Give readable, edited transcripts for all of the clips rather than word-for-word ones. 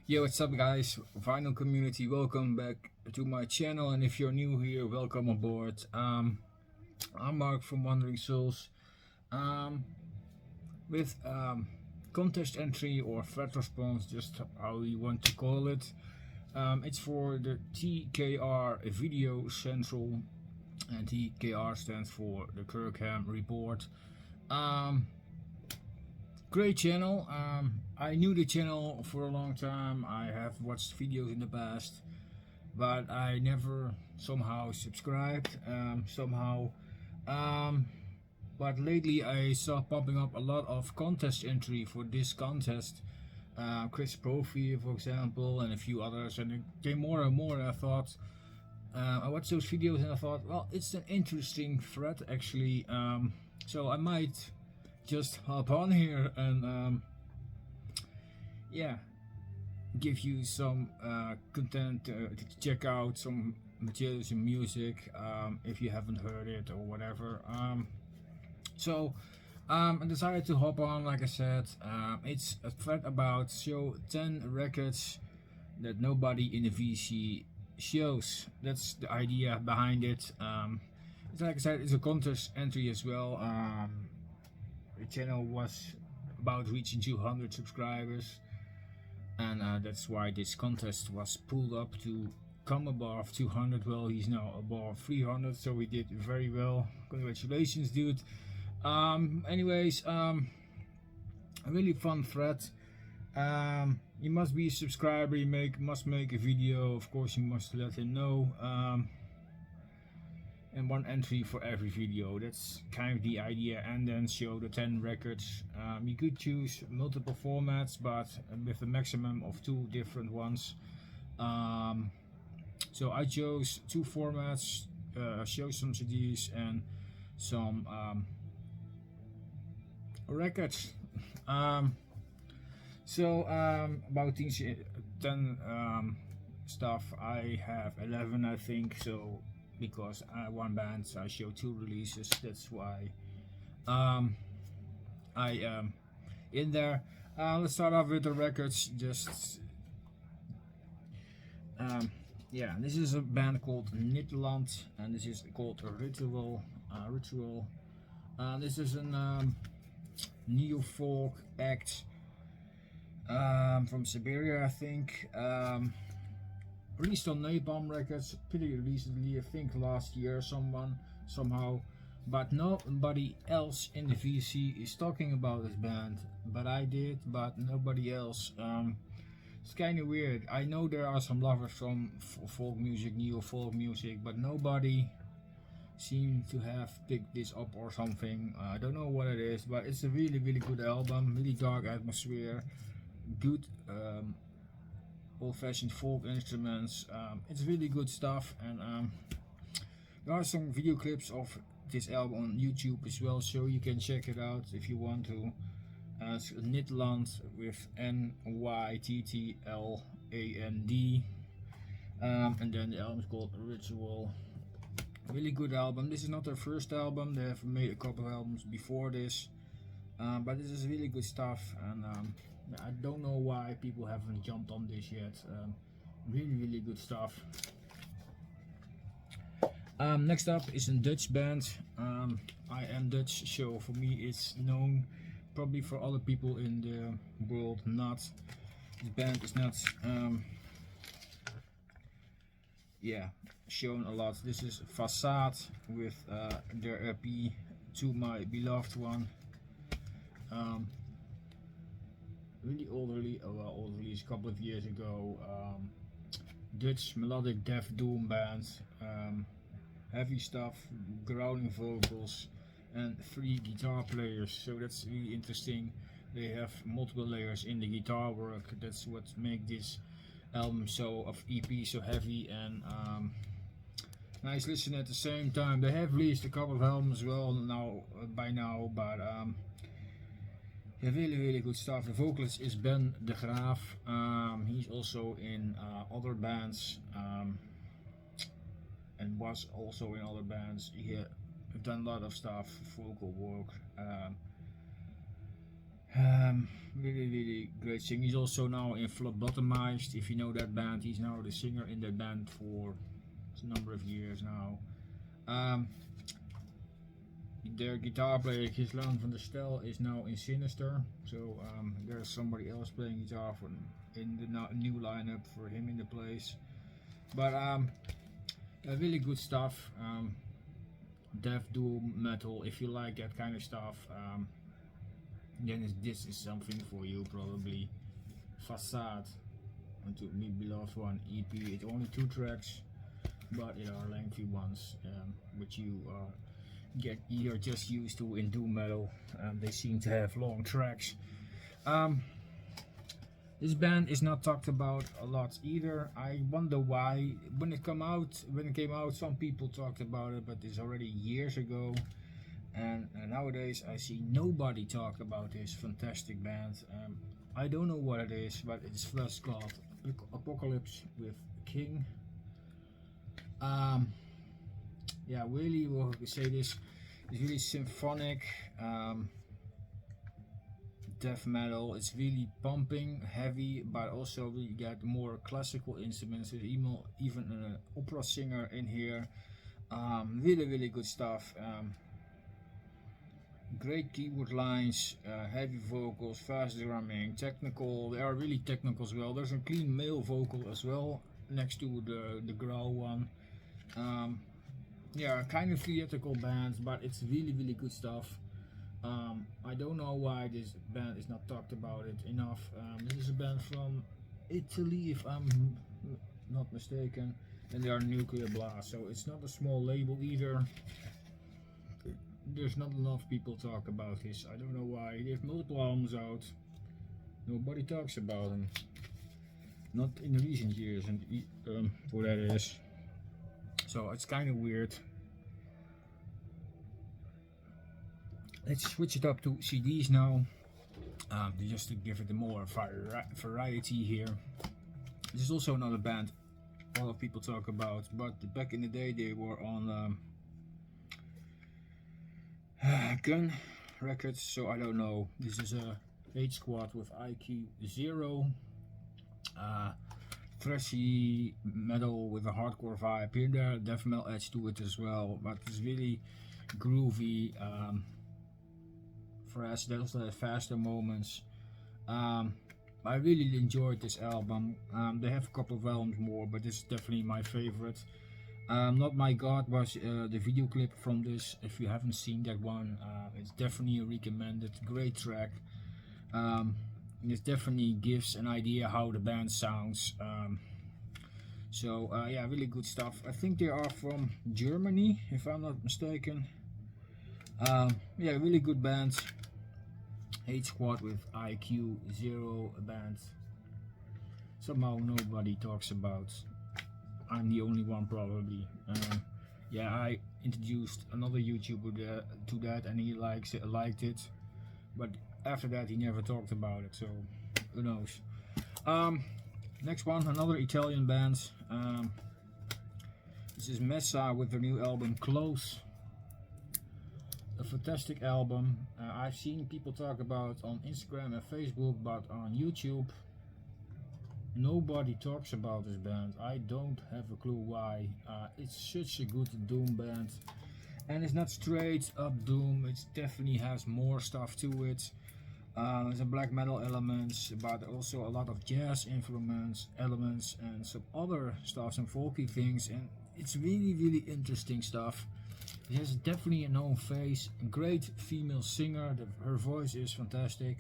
Yo, what's up guys, vinyl community, welcome back to my channel, and if you're new here, welcome aboard. I'm Mark from Wandering Souls, with contest entry or threat response, just how you want to call it. It's for the TKR Videocentral, and TKR stands for the Kirkham Report. Great channel. I knew the channel for a long time. I have watched videos in the past, but I never somehow subscribed. But lately I saw popping up a lot of contest entry for this contest. Chris Profi, for example, and a few others, and it came more and more. And I thought, I watched those videos and I thought, well, it's an interesting thread actually. So I might just hop on here and yeah, give you some content to check out, some materials and music if you haven't heard it or whatever. I decided to hop on. Like I said, it's a thread about show 10 records that nobody in the VC shows. That's the idea behind it. It's like I said, it's a contest entry as well. The channel was about reaching 200 subscribers, and that's why this contest was pulled up to come above 200. Well, he's now above 300, so we did very well. Congratulations, dude. Anyways, a really fun thread. You must be a subscriber, you must make a video, of course you must let him know, and one entry for every video. That's kind of the idea, and then show the 10 records. You could choose multiple formats, but with a maximum of 2 different ones. So I chose 2 formats, show some CDs and some records. About these 10 stuff, I have 11, I think. So because one band, so I show 2 releases. That's why I in there. Let's start off with the records. Just yeah, this is a band called Nordland, and this is called Ritual. This is a neo folk act from Siberia, I think. Released on Napalm Records pretty recently, I think last year, somehow, but nobody else in the VC is talking about this band. But I did, but nobody else. It's kind of weird. I know there are some lovers from folk music, neo folk music, but nobody seemed to have picked this up or something. I don't know what it is, but it's a really good album. Really dark atmosphere, good old-fashioned folk instruments. It's really good stuff, and there are some video clips of this album on YouTube as well, so you can check it out if you want to. It's Nordland with Nyttland, and then the album is called Ritual. Really good album. This is not their first album, they have made a couple of albums before this, but this is really good stuff, and I don't know why people haven't jumped on this yet. Really good stuff. Next up is a Dutch band. I am Dutch, so for me it's known. Probably for other people in the world not. This band is not yeah, shown a lot. This is Facade with their EP To My Beloved One. Really old release, a couple of years ago. Dutch melodic death doom band, heavy stuff, growling vocals, and 3 guitar players. So that's really interesting. They have multiple layers in the guitar work. That's what makes this album of EP so heavy and nice listen at the same time. They have released a couple of albums as well by now, but yeah, really good stuff. The vocalist is Ben de Graaf. He's also in other bands, and was also in other bands. He have done a lot of stuff, vocal work. Really great singer. He's also now in Phlebotomized. If you know that band, he's now the singer in that band for a number of years now. Their guitar player, Gislaan van der Stel, is now in Sinister. So there's somebody else playing guitar in the new lineup for him in the place. But really good stuff. Death, doom, metal. If you like that kind of stuff, then this is something for you probably. Facade, and to me beloved one EP. It's only 2 tracks, but it are lengthy ones, which you're just used to in doom metal. They seem to have long tracks. This band is not talked about a lot either. I wonder why. When it came out, some people talked about it, but it's already years ago. And nowadays I see nobody talk about this fantastic band. I don't know what it is, but it's first called Apocalypse with King. Yeah, really, we'll say this is really symphonic. Death metal. It's really pumping, heavy, but also we get more classical instruments. There's even an opera singer in here. Really good stuff. Great keyboard lines, heavy vocals, fast drumming, technical. They are really technical as well. There's a clean male vocal as well next to the growl one. Yeah, kind of theatrical band, but it's really good stuff. I don't know why this band is not talked about it enough. This is a band from Italy, if I'm not mistaken, and they are Nuclear Blast, so it's not a small label either. There's not enough people talk about this. I don't know why. They have multiple albums out. Nobody talks about them. Not in the recent years, and for that is. So it's kind of weird. Let's switch it up to CDs now, just to give it a more variety here. This is also another band a lot of people talk about, but back in the day they were on Gun Records, so I don't know. This is a H Squad with IQ 0. Thrashy metal with a hardcore vibe. Here there, death metal edge to it as well, but it's really groovy. Fresh, they also have faster moments. I really enjoyed this album. They have a couple of albums more, but this is definitely my favorite. Not My God was the video clip from this. If you haven't seen that one, it's definitely recommended. Great track. It definitely gives an idea how the band sounds. Yeah, really good stuff. I think they are from Germany, if I'm not mistaken. Yeah, really good band. H Squad with IQ 0 band. Somehow nobody talks about. I'm the only one probably. Yeah, I introduced another YouTuber to that, and he liked it, but after that he never talked about it, so who knows. Next one, another Italian band. This is Mesa with their new album Close. A fantastic album. I've seen people talk about on Instagram and Facebook, but on YouTube nobody talks about this band. I don't have a clue why. It's such a good doom band, and it's not straight up doom. It definitely has more stuff to it. There's a black metal elements, but also a lot of jazz elements and some other stuff, some folky things, and it's really interesting stuff. It has definitely a known face, a great female singer, her voice is fantastic.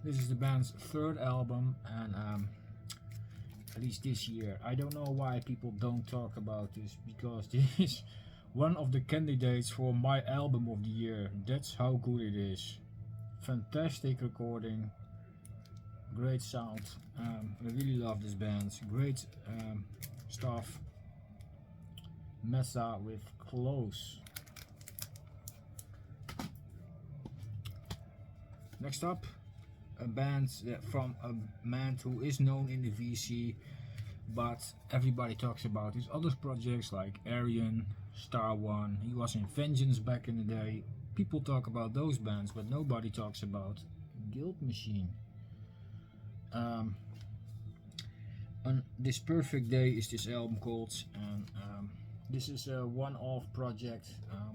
This is the band's 3rd album, and at least this year. I don't know why people don't talk about this, because this is one of the candidates for my album of the year. That's how good it is. Fantastic recording, great sound. I really love this band. Great stuff. Mesa with Close. Next up, a band from a man who is known in the VC, but everybody talks about his other projects like Arian, Star One. He was in Vengeance back in the day. People talk about those bands, but nobody talks about Guild Machine. On This Perfect Day is this album called, and this is a one-off project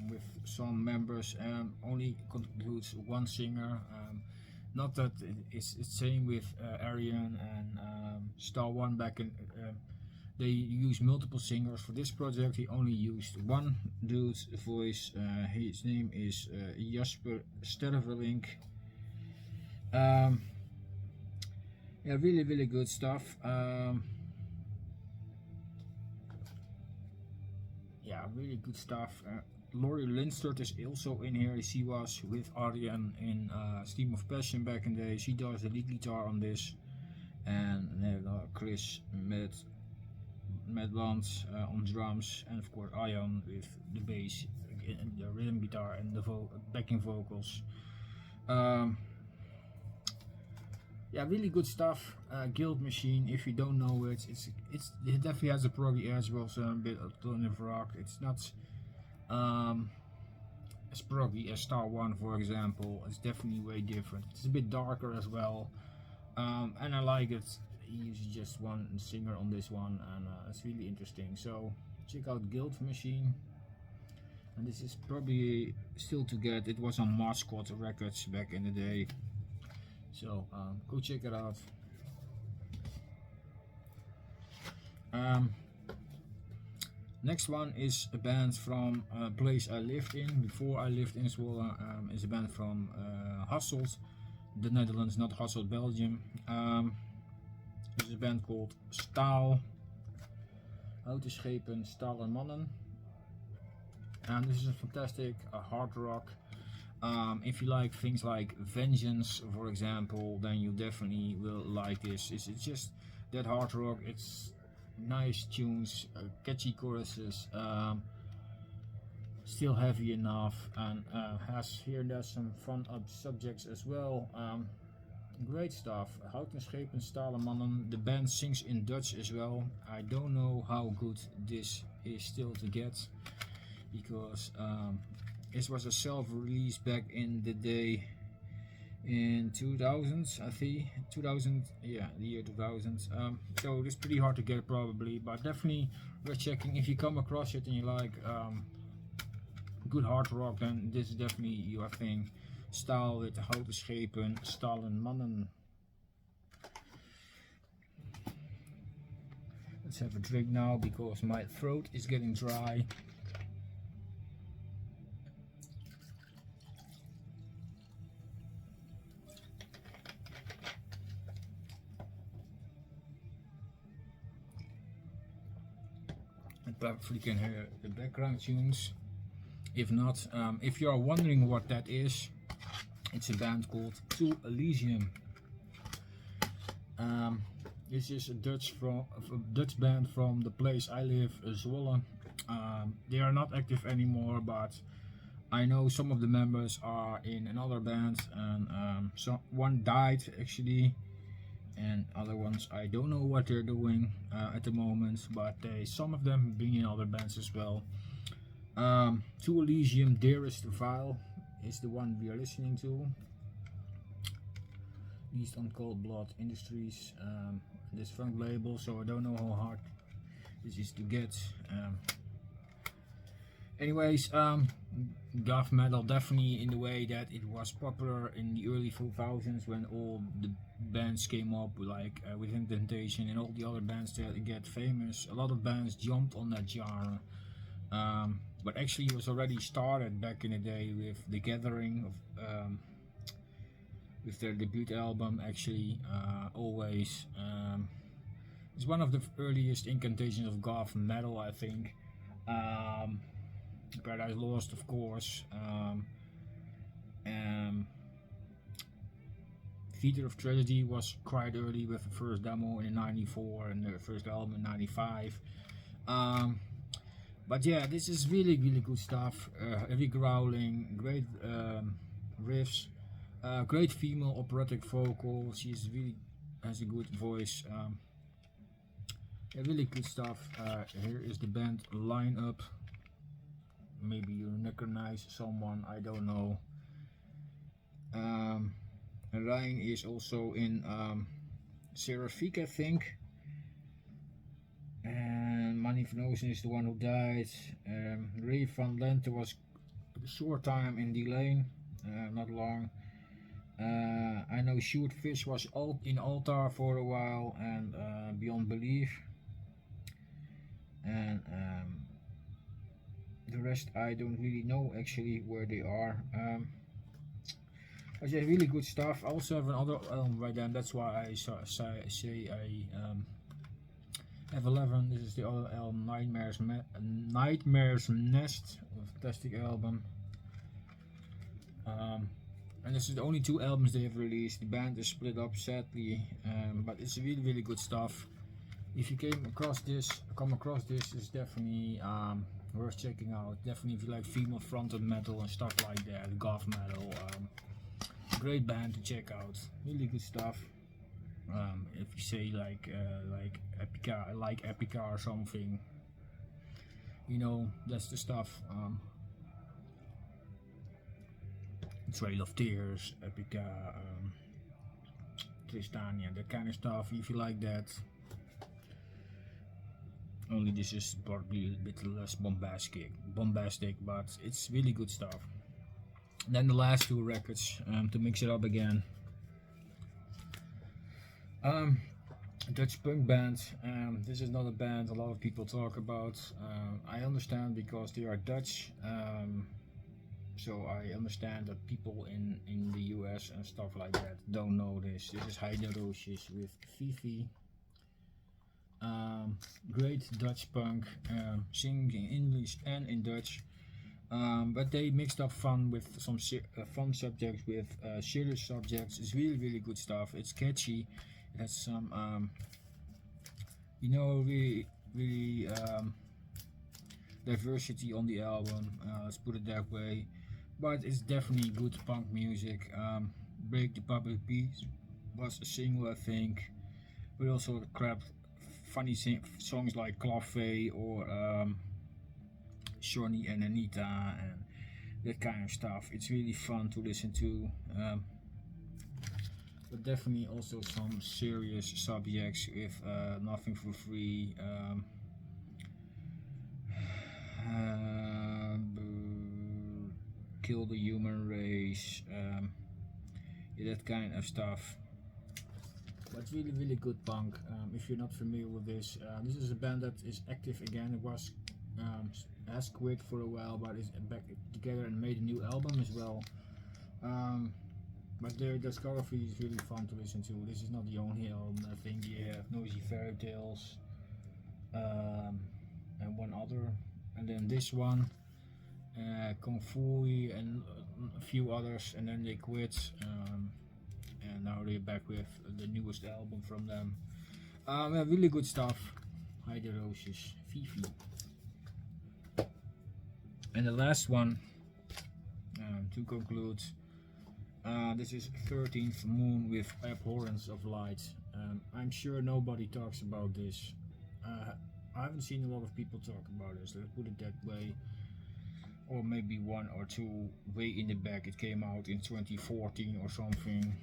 with some members, only includes one singer. Not that it's the same with Arian and Star One back in. They use multiple singers. For this project he only used one dude's voice. His name is Jasper Stervelink. Yeah, really good stuff. Yeah, really good stuff. Laurie Lindstert is also in here. She was with Aryan in Steam of Passion back in the day. She does the lead guitar on this. And Chris Medland on drums, and of course Ion with the bass, the rhythm guitar, and the backing vocals. Yeah, really good stuff. Guild Machine. If you don't know it, it definitely has a proggy edge, but also a bit alternative rock. It's not as proggy as Star One, for example. It's definitely way different. It's a bit darker as well, and I like it. He uses just one singer on this one, and it's really interesting. So check out Guild Machine. And this is probably still to get. It was on Mascot Records back in the day. So go check it out. Next one is a band from a place I lived in. Before I lived in Zwolle, is a band from Hasselt, the Netherlands, not Hasselt, Belgium. This is a band called Staal. Autoscape, Stalen Mannen. And this is a fantastic hard rock. If you like things like Vengeance, for example, then you definitely will like this. It's just that hard rock. It's nice tunes, catchy choruses, still heavy enough, and has here and there some fun subjects as well. Great stuff. Houten Stalen Mannen. The band sings in Dutch as well. I don't know how good this is still to get, because this was a self-release back in the day, in 2000s, I think. 2000, yeah, the year 2000. So it's pretty hard to get probably, but definitely worth checking. If you come across it and you like good hard rock, then this is definitely your thing. Staal with Houten Schepen, Stalen Mannen. Let's have a drink now because my throat is getting dry. Probably can hear the background tunes. If not, if you are wondering what that is, it's a band called Elysium. This is a Dutch band from the place I live, Zwolle. They are not active anymore, but I know some of the members are in another band, and one died actually, and other ones I don't know what they're doing at the moment, but some of them being in other bands as well. To Elysium, Dearest Vile is the one we are listening to. Released on Cold Blood Industries, this funk label, so I don't know how hard this is to get. Anyways, goth metal definitely in the way that it was popular in the early 2000s when all the bands came up, like Within Temptation and all the other bands that get famous. A lot of bands jumped on that genre, but actually it was already started back in the day with The Gathering, with their debut album actually, Always. It's one of the earliest incantations of goth metal, I think. Paradise Lost, of course. Theater of Tragedy was quite early with the first demo in '94 and the first album in '95. But yeah, this is really good stuff. Heavy growling, great riffs, great female operatic vocal. She's really has a good voice. Yeah, really good stuff. Here is the band lineup. Maybe you recognize someone, I don't know. Ryan is also in Seraphic, I think. And Money van Ocean is the one who died. Ray van Lente was a short time in Delane, not long. I know Shoot Fish was in Altar for a while, and Beyond Belief. And the rest I don't really know actually where they are. But yeah, really good stuff. I also have another album by them. That's why I say I have 11. This is the other album, Nightmare's Nest, a fantastic album. And this is the only 2 albums they have released. The band is split up sadly, but it's really good stuff. If you come across this, it's definitely worth checking out. Definitely if you like female fronted metal and stuff like that, goth metal. Great band to check out. Really good stuff. If you say like Epica or something, you know, that's the stuff. Trail of Tears, Epica, Tristania, that kind of stuff. If you like that, only this is probably a bit less bombastic, but it's really good stuff. And then the last 2 records to mix it up again. Dutch punk band. This is not a band a lot of people talk about. I understand because they are Dutch. So I understand that people in the US and stuff like that don't know this. This is Heide Roosjes with Fifi. Great Dutch punk, singing in English and in Dutch. But they mixed up fun with some fun subjects with serious subjects. It's really good stuff. It's catchy. It has some, you know, really diversity on the album. Let's put it that way. But it's definitely good punk music. Break the Public Peace was a single, I think. But also funny songs like Clave or Shawnee and Anita and that kind of stuff. It's really fun to listen to. But definitely also some serious subjects with Nothing for Free. Kill the Human Race, yeah, that kind of stuff. But really good punk. If you're not familiar with this, this is a band that is active again. It was has quit for a while, but is back together and made a new album as well. But their discography is really fun to listen to. This is not the only album. I think you have Noisy Fairy Tales and one other, and then this one. Kung Fu and a few others, and then they quit, and now they're back with the newest album from them. Yeah, really good stuff. Heide Roosjes, Fifi. And the last one, to conclude, this is 13th Moon with Abhorrence of Light. I'm sure nobody talks about this. I haven't seen a lot of people talk about this, let's put it that way. Or maybe 1 or 2 way in the back. It came out in 2014 or something,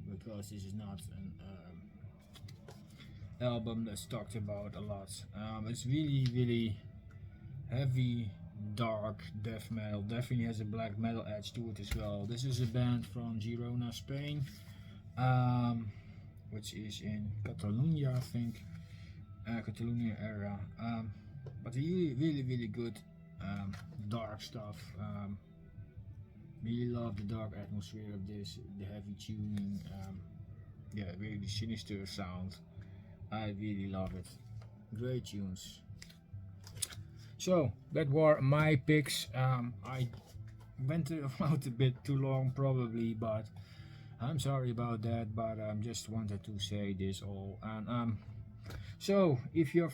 because this is not an album that's talked about a lot. It's really heavy, dark death metal. Definitely has a black metal edge to it as well. This is a band from Girona, Spain, which is in Catalonia, I think, Catalonia area. But really good. Dark stuff. Really love the dark atmosphere of this, the heavy tuning, yeah, really sinister sound. I really love it. Great tunes. So that were my picks. I went out a bit too long probably, but I'm sorry about that, but just wanted to say this all. And so if you're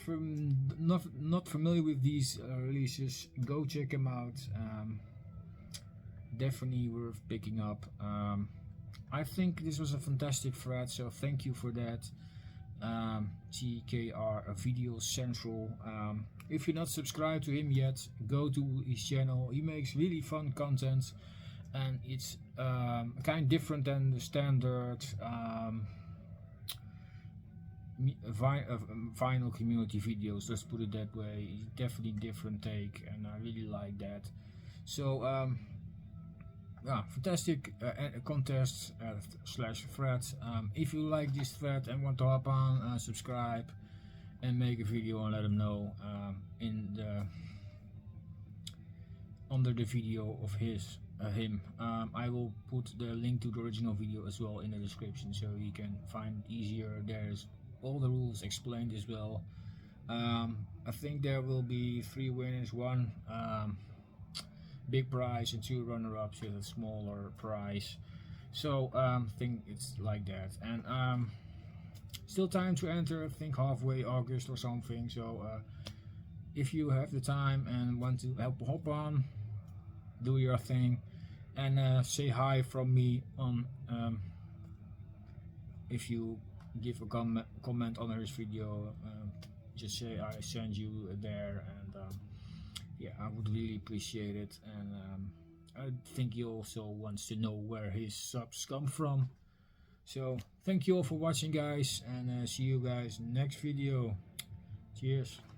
not familiar with these releases, go check them out. Definitely worth picking up. I think this was a fantastic thread, so thank you for that. TKR Videocentral. If you're not subscribed to him yet, go to his channel. He makes really fun content, and it's kind of different than the standard vinyl community videos. Let's put it that way. It's definitely different take, and I really like that. So yeah, fantastic contest slash thread. If you like this thread and want to hop on, subscribe and make a video and let them know in the under the video of him. I will put the link to the original video as well in the description, so you can find it easier. There's all the rules explained as well. I think there will be 3 winners, 1 big prize and 2 runner-ups with a smaller prize. So I think it's like that. And still time to enter, I think halfway August or something. So if you have the time and want to hop on, do your thing, and say hi from me on if you give a comment on his video. Just say I send you there, and yeah, I would really appreciate it. And I think he also wants to know where his subs come from. So thank you all for watching, guys, and see you guys next video. Cheers.